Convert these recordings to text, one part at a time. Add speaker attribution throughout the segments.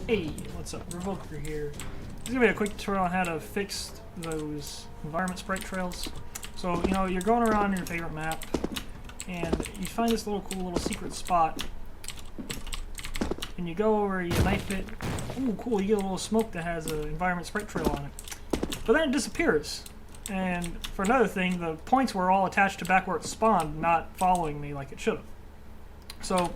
Speaker 1: Hey, what's up? Revoker here. This is gonna be a quick tutorial on how to fix those environment sprite trails. So, you know, you're going around your favorite map, and you find this little cool little secret spot, and you go over, you knife it. Ooh, cool! You get a little smoke that has an environment sprite trail on it, but then it disappears. And for another thing, the points were all attached to back where it spawned, not following me like it should have. So,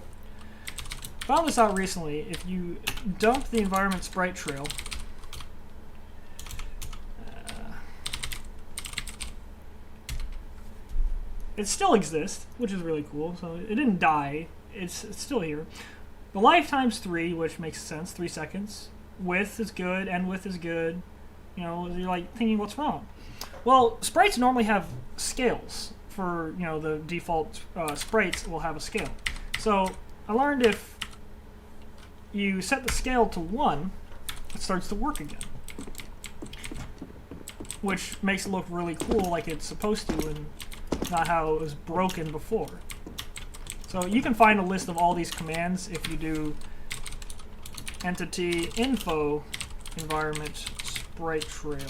Speaker 1: found this out recently. If you dump the environment sprite trail, it still exists, which is really cool. So it didn't die. It's still here. The lifetime's 3, which makes sense. 3 seconds. Width is good. End width is good. You know, you're like thinking, what's wrong? Well, sprites normally have scales. For, you know, the default sprites will have a scale. So I learned if you set the scale to 1, it starts to work again. Which makes it look really cool like it's supposed to and not how it was broken before. So you can find a list of all these commands if you do entity info environment sprite trail.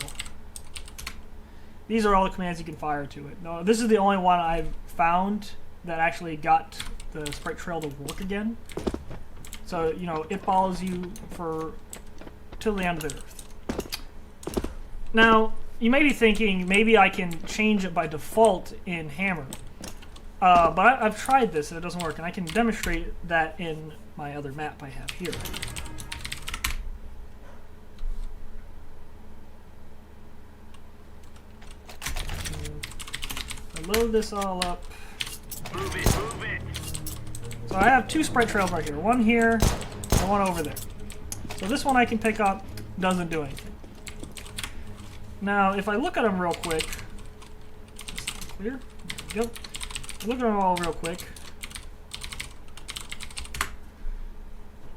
Speaker 1: These are all the commands you can fire to it. No, this is the only one I've found that actually got the sprite trail to work again. So, you know, it follows you for till the end of the earth. Now, you may be thinking, maybe I can change it by default in Hammer. But I've tried this and it doesn't work, and I can demonstrate that in my other map I have here. I load this all up.
Speaker 2: Move it, move it.
Speaker 1: So I have 2 sprite trails right here. One here and one over there. So this one I can pick up, doesn't do anything. Now, if I look at them real quick, clear? There we go. Look at them all real quick.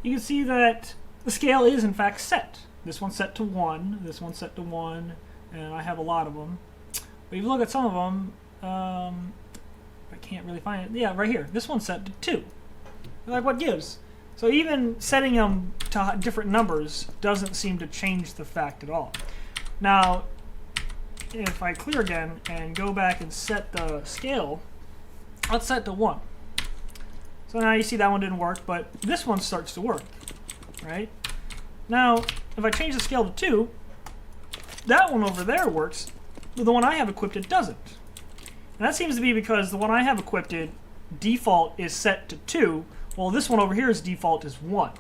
Speaker 1: You can see that the scale is in fact set. This one's set to 1, this one's set to 1, and I have a lot of them. But if you look at some of them, I can't really find it. Yeah, right here. This one's set to 2. Like, what gives? So even setting them to different numbers doesn't seem to change the fact at all. Now, if I clear again and go back and set the scale, let's set to 1. So now you see that one didn't work, but this one starts to work, right? Now, if I change the scale to 2, that one over there works, but the one I have equipped it doesn't. And that seems to be because the one I have equipped it, default is set to 2, while this one over here's default is 1.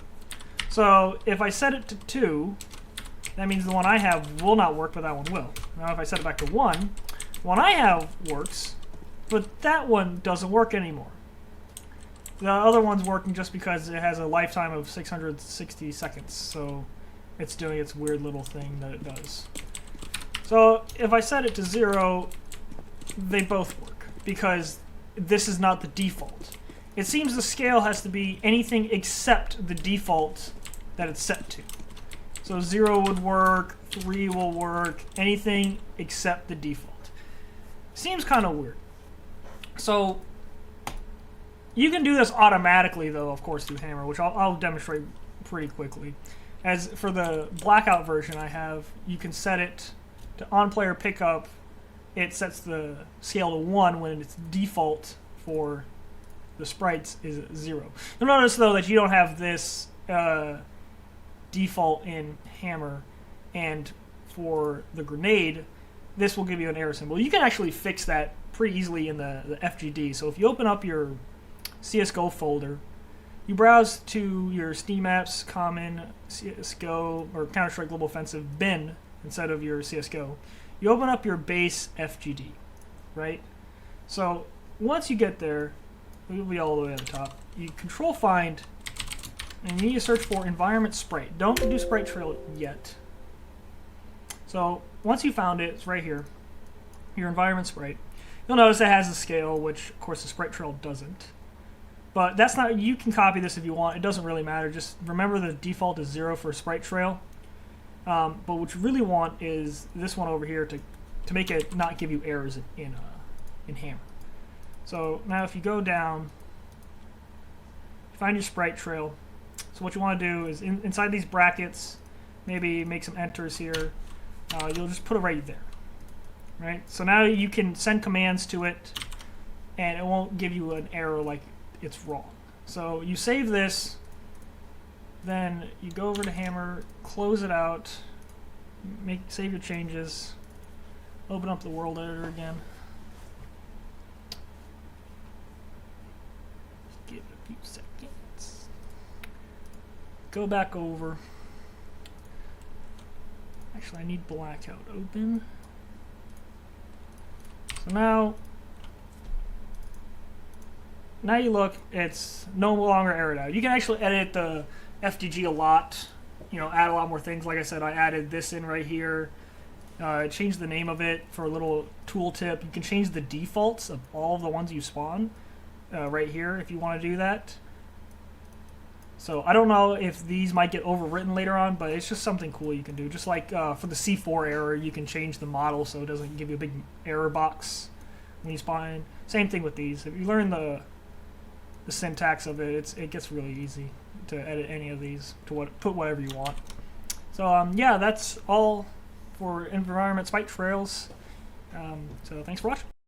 Speaker 1: So if I set it to 2, that means the one I have will not work, but that one will. Now if I set it back to 1, the one I have works, but that one doesn't work anymore. The other one's working just because it has a lifetime of 660 seconds, so it's doing its weird little thing that it does. So if I set it to 0, they both work, because this is not the default. It seems the scale has to be anything except the default that it's set to. So 0 would work, 3 will work, anything except the default. Seems kind of weird. So you can do this automatically, though, of course, through Hammer, which I'll demonstrate pretty quickly. As for the blackout version I have, you can set it to on-player pickup. It sets the scale to 1 when its default for the sprites is 0. You'll notice, though, that you don't have this default in Hammer, and for the grenade, this will give you an error symbol. You can actually fix that pretty easily in the FGD. So if you open up your CSGO folder, you browse to your Steam Apps, Common, CSGO, or Counter-Strike Global Offensive bin instead of your CSGO. You open up your base FGD, right? So once you get there, it'll be all the way at the top. You control find, and you need to search for environment sprite. Don't do sprite trail yet. So once you found it, it's right here, your environment sprite. You'll notice it has a scale, which of course the sprite trail doesn't. But that's not, you can copy this if you want. It doesn't really matter. Just remember the default is 0 for sprite trail. But what you really want is this one over here to make it not give you errors in Hammer. So now if you go down, find your sprite trail, So what you want to do is inside these brackets, maybe make some enters here. You'll just put it right there. Right? So now you can send commands to it, and it won't give you an error like it's wrong. So you save this, then you go over to Hammer, close it out, save your changes, open up the world editor again. Just give it a few seconds. Go back over. Actually, I need blackout open. So now you look, it's no longer errored out. You can actually edit the FDG a lot, add a lot more things. Like I said, I added this in right here. Change the name of it for a little tooltip. You can change the defaults of all of the ones you spawn right here if you want to do that. So I don't know if these might get overwritten later on, but it's just something cool you can do. Just like for the C4 error, you can change the model so it doesn't give you a big error box when you spawn in. Same thing with these. If you learn the syntax of it, it gets really easy to edit any of these to put whatever you want. So yeah, that's all for environment spriteTrails. So thanks for watching.